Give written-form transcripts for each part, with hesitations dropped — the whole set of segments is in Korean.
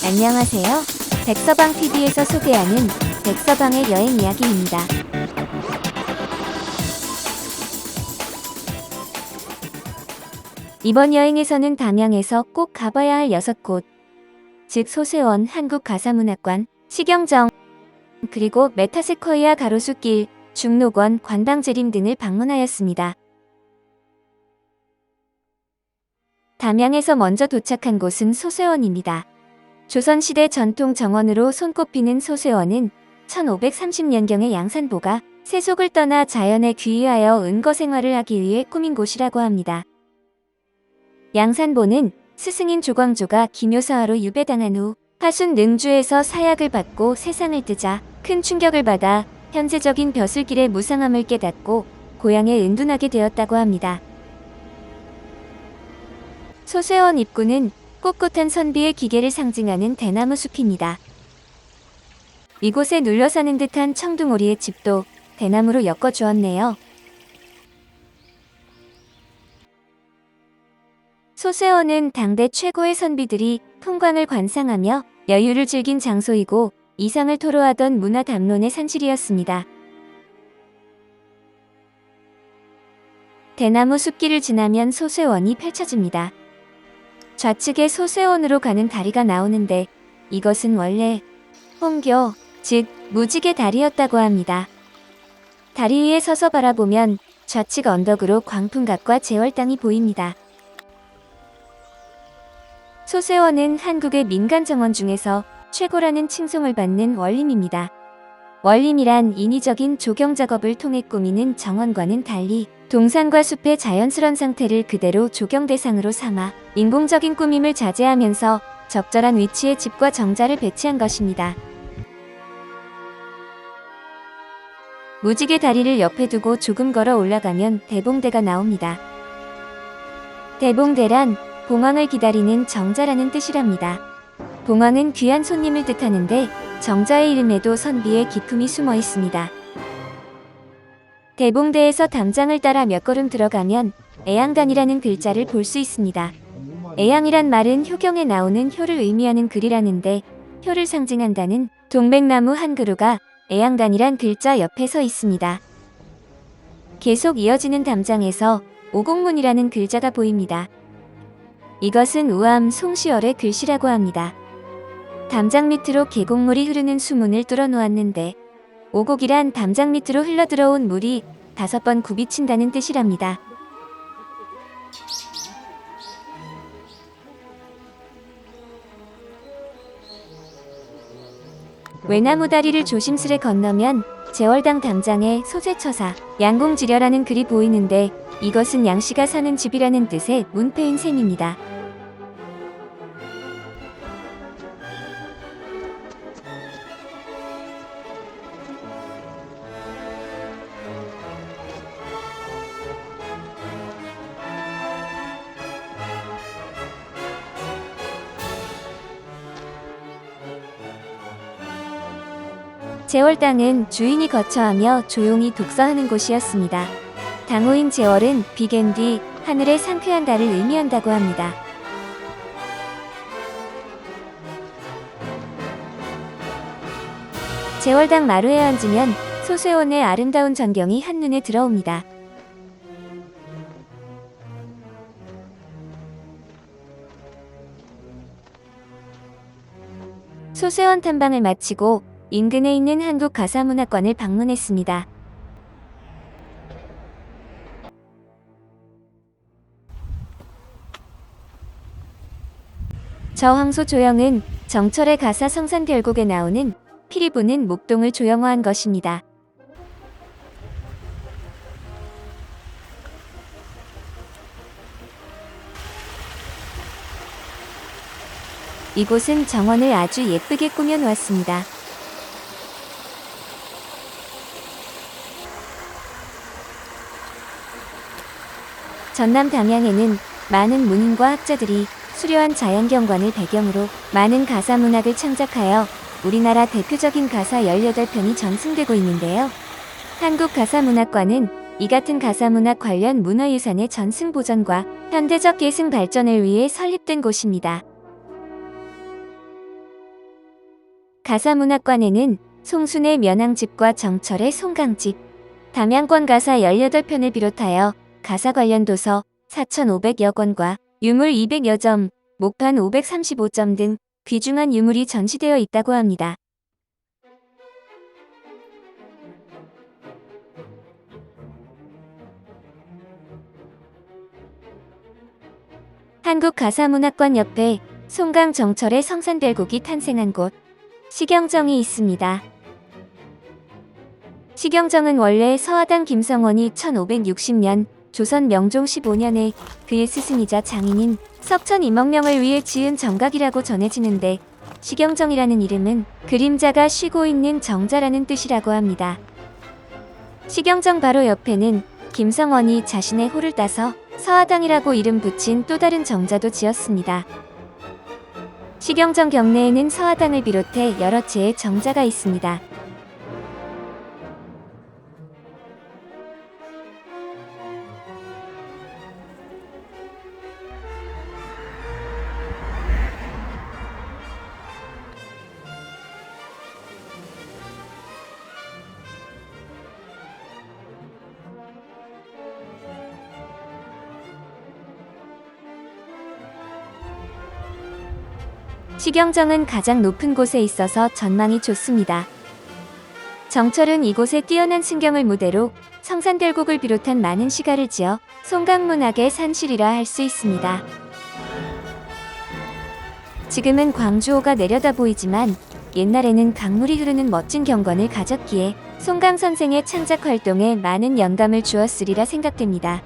안녕하세요. 백서방TV에서 소개하는 백서방의 여행 이야기입니다. 이번 여행에서는 담양에서 꼭 가봐야 할 6곳, 즉 소세원 한국가사문화관, 시경정, 그리고 메타세쿼이아 가로수길, 중록원, 관방재림 등을 방문하였습니다. 담양에서 먼저 도착한 곳은 소세원입니다. 조선시대 전통 정원으로 손꼽히는 소세원은 1530년경에 양산보가 세속을 떠나 자연에 귀의하여 은거 생활을 하기 위해 꾸민 곳이라고 합니다. 양산보는 스승인 조광조가 기묘사화로 유배당한 후 파순 능주에서 사약을 받고 세상을 뜨자 큰 충격을 받아 현세적인 벼슬길의 무상함을 깨닫고 고향에 은둔하게 되었다고 합니다. 소세원 입구는 꼿꼿한 선비의 기계를 상징하는 대나무 숲입니다. 이곳에 눌러 사는 듯한 청둥오리의 집도 대나무로 엮어주었네요. 소세원은 당대 최고의 선비들이 풍광을 관상하며 여유를 즐긴 장소이고 이상을 토로하던 문화 담론의 산실이었습니다. 대나무 숲길을 지나면 소세원이 펼쳐집니다. 좌측에 소세원으로 가는 다리가 나오는데 이것은 원래 홍교, 즉 무지개 다리였다고 합니다. 다리 위에 서서 바라보면 좌측 언덕으로 광풍각과 제월당이 보입니다. 소세원은 한국의 민간 정원 중에서 최고라는 칭송을 받는 원림입니다. 원림이란 인위적인 조경 작업을 통해 꾸미는 정원과는 달리 동산과 숲의 자연스런 상태를 그대로 조경 대상으로 삼아 인공적인 꾸밈을 자제하면서 적절한 위치에 집과 정자를 배치한 것입니다. 무지개 다리를 옆에 두고 조금 걸어 올라가면 대봉대가 나옵니다. 대봉대란 봉황을 기다리는 정자라는 뜻이랍니다. 봉황은 귀한 손님을 뜻하는데 정자의 이름에도 선비의 기품이 숨어 있습니다. 대봉대에서 담장을 따라 몇 걸음 들어가면 애양단이라는 글자를 볼 수 있습니다. 애양이란 말은 효경에 나오는 효를 의미하는 글이라는데 효를 상징한다는 동백나무 한 그루가 애양단이란 글자 옆에 서 있습니다. 계속 이어지는 담장에서 오곡문이라는 글자가 보입니다. 이것은 우암 송시열의 글씨라고 합니다. 담장 밑으로 계곡물이 흐르는 수문을 뚫어 놓았는데 오곡이란 담장 밑으로 흘러들어온 물이 5번 굽이친다는 뜻이랍니다. 외나무 다리를 조심스레 건너면 제월당 담장에 소재처사, 양공지려라는 글이 보이는데 이것은 양씨가 사는 집이라는 뜻의 문패인 셈입니다. 제월당은 주인이 거처하며 조용히 독서하는 곳이었습니다. 당호인 제월은 비갠 뒤 하늘의 상쾌한 달을 의미한다고 합니다. 제월당 마루에 앉으면 소세원의 아름다운 전경이 한눈에 들어옵니다. 소세원 탐방을 마치고 인근에 있는 한국가사문화관을 방문했습니다. 저황소 조형은 정철의 가사 성산결곡에 나오는 피리 부는 목동을 조형화한 것입니다. 이곳은 정원을 아주 예쁘게 꾸며 놓았습니다. 전남 담양에는 많은 문인과 학자들이 수려한 자연경관을 배경으로 많은 가사문학을 창작하여 우리나라 대표적인 가사 18편이 전승되고 있는데요. 한국가사문학관은 이 같은 가사문학 관련 문화유산의 전승 보전과 현대적 계승 발전을 위해 설립된 곳입니다. 가사문학관에는 송순의 면왕집과 정철의 송강집, 담양권 가사 18편을 비롯하여 가사 관련 도서 4,500여 권과 유물 200여 점, 목판 535점 등 귀중한 유물이 전시되어 있다고 합니다. 한국가사문학관 옆에 송강 정철의 성산별곡이 탄생한 곳, 시경정이 있습니다. 시경정은 원래 서하당 김성원이 1560년 조선 명종 15년에 그의 스승이자 장인인 석천 임억명을 위해 지은 정각이라고 전해지는데, 시경정이라는 이름은 그림자가 쉬고 있는 정자라는 뜻이라고 합니다. 시경정 바로 옆에는 김성원이 자신의 호를 따서 서하당이라고 이름 붙인 또 다른 정자도 지었습니다. 시경정 경내에는 서하당을 비롯해 여러 채의 정자가 있습니다. 시경정은 가장 높은 곳에 있어서 전망이 좋습니다. 정철은 이곳에 뛰어난 승경을 무대로 성산별곡을 비롯한 많은 시가를 지어 송강문학의 산실이라 할 수 있습니다. 지금은 광주호가 내려다 보이지만 옛날에는 강물이 흐르는 멋진 경관을 가졌기에 송강 선생의 창작 활동에 많은 영감을 주었으리라 생각됩니다.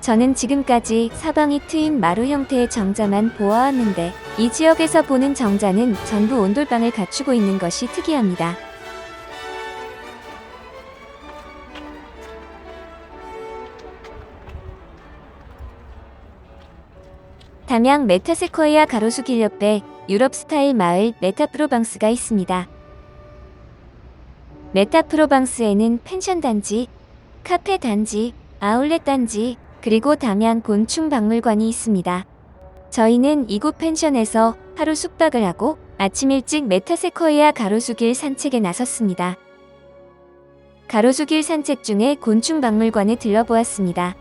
저는 지금까지 사방이 트인 마루 형태의 정자만 보아왔는데, 이 지역에서 보는 정자는 전부 온돌방을 갖추고 있는 것이 특이합니다. 담양 메타세코이아 가로수길 옆에 유럽 스타일 마을 메타프로방스가 있습니다. 메타프로방스에는 펜션 단지, 카페 단지, 아울렛 단지, 그리고 담양 곤충박물관이 있습니다. 저희는 이곳 펜션에서 하루 숙박을 하고 아침 일찍 메타세코이아 가로수길 산책에 나섰습니다. 가로수길 산책 중에 곤충박물관에 들러보았습니다.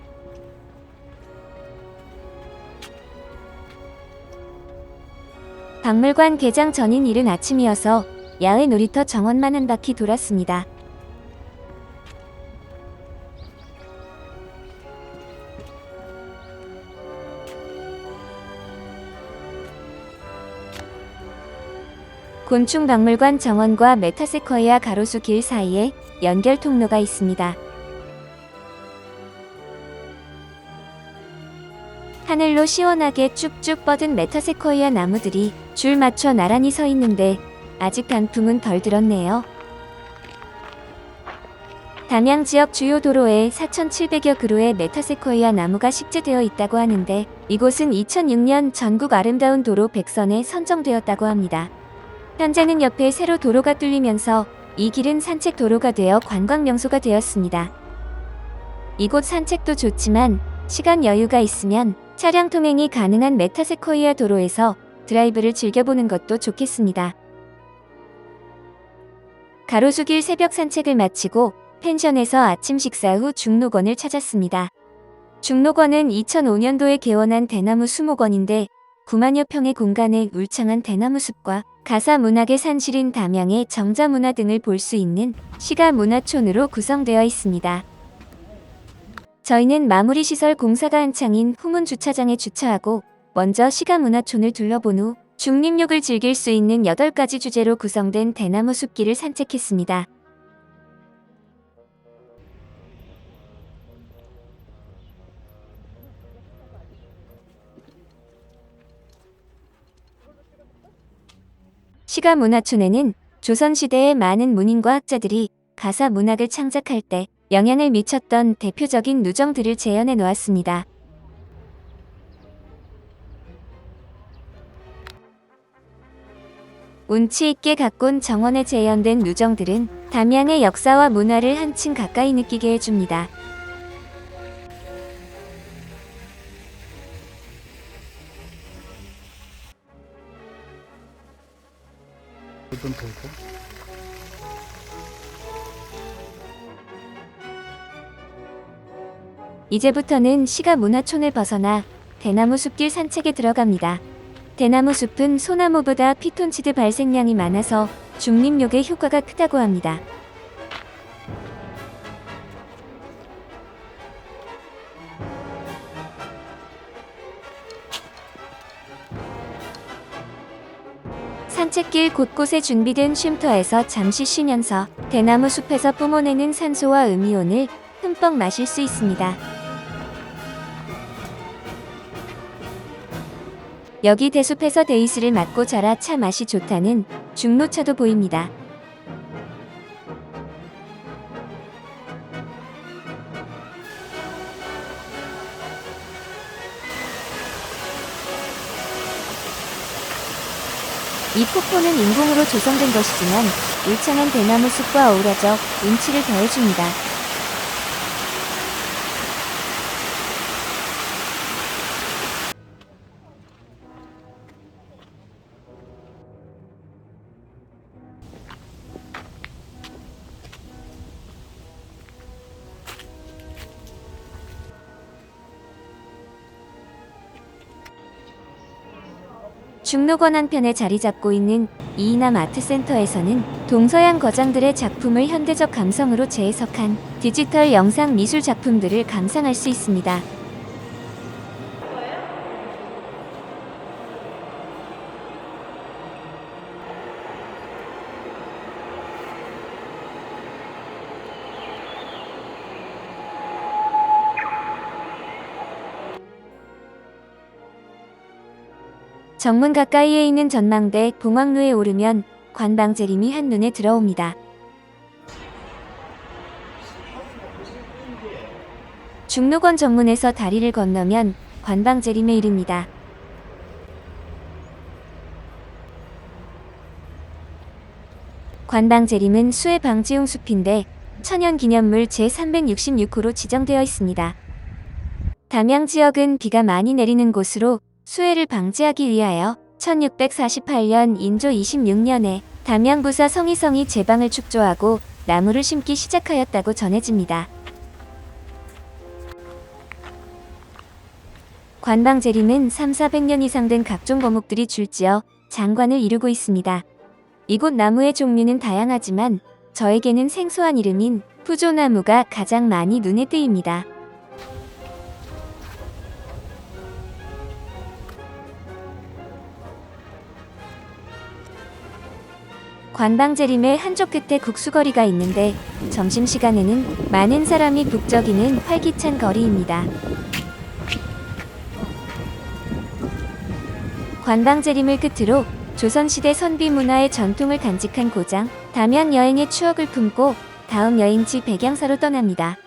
박물관 개장 전인 이른 아침이어서 야외 놀이터 정원만 한 바퀴 돌았습니다. 곤충박물관 정원과 메타세코이아 가로수길 사이에 연결 통로가 있습니다. 하늘로 시원하게 쭉쭉 뻗은 메타세코이아 나무들이 줄 맞춰 나란히 서 있는데 아직 단풍은 덜 들었네요. 담양 지역 주요 도로에 4,700여 그루의 메타세코이아 나무가 식재되어 있다고 하는데, 이곳은 2006년 전국 아름다운 도로 100선에 선정되었다고 합니다. 현재는 옆에 새로 도로가 뚫리면서 이 길은 산책 도로가 되어 관광 명소가 되었습니다. 이곳 산책도 좋지만 시간 여유가 있으면 차량 통행이 가능한 메타세코이아 도로에서 드라이브를 즐겨보는 것도 좋겠습니다. 가로수길 새벽 산책을 마치고 펜션에서 아침 식사 후 중록원을 찾았습니다. 중록원은 2005년도에 개원한 대나무 수목원인데 9만여 평의 공간에 울창한 대나무 숲과 가사 문학의 산실인 담양의 정자 문화 등을 볼 수 있는 시가 문화촌으로 구성되어 있습니다. 저희는 마무리 시설 공사가 한창인 후문 주차장에 주차하고 먼저 시가 문화촌을 둘러본 후 중림욕을 즐길 수 있는 8가지 주제로 구성된 대나무 숲길을 산책했습니다. 시가 문화촌에는 조선시대의 많은 문인과 학자들이 가사 문학을 창작할 때 영향을 미쳤던 대표적인 누정들을 재현해 놓았습니다. 운치 있게 가꾼 정원에 재현된 누정들은 담양의 역사와 문화를 한층 가까이 느끼게 해줍니다. 이제부터는 시가 문화촌을 벗어나 대나무 숲길 산책에 들어갑니다. 대나무 숲은 소나무보다 피톤치드 발생량이 많아서 중림욕에 효과가 크다고 합니다. 산책길 곳곳에 준비된 쉼터에서 잠시 쉬면서 대나무 숲에서 뿜어내는 산소와 음이온을 흠뻑 마실 수 있습니다. 여기 대숲에서 데이스를 맞고 자라 차 맛이 좋다는 중로차도 보입니다. 이 폭포는 인공으로 조성된 것이지만 울창한 대나무 숲과 어우러져 운치를 더해줍니다. 중로권 한편에 자리 잡고 있는 이이남 아트센터에서는 동서양 거장들의 작품을 현대적 감성으로 재해석한 디지털 영상 미술 작품들을 감상할 수 있습니다. 정문 가까이에 있는 전망대 봉황루에 오르면 관방재림이 한눈에 들어옵니다. 중로권 정문에서 다리를 건너면 관방재림에 이릅니다. 관방재림은 수해 방지용 숲인데 천연기념물 제366호로 지정되어 있습니다. 담양 지역은 비가 많이 내리는 곳으로 수해를 방지하기 위하여 1648년 인조 26년에 담양부사 성희성이 제방을 축조하고 나무를 심기 시작하였다고 전해집니다. 관방재림은 300~400년 이상 된 각종 거목들이 줄지어 장관을 이루고 있습니다. 이곳 나무의 종류는 다양하지만 저에게는 생소한 이름인 푸조나무가 가장 많이 눈에 띄입니다. 관방재림의 한쪽 끝에 국수거리가 있는데 점심시간에는 많은 사람이 북적이는 활기찬 거리입니다. 관방재림을 끝으로 조선시대 선비문화의 전통을 간직한 고장, 담양 여행의 추억을 품고 다음 여행지 백양사로 떠납니다.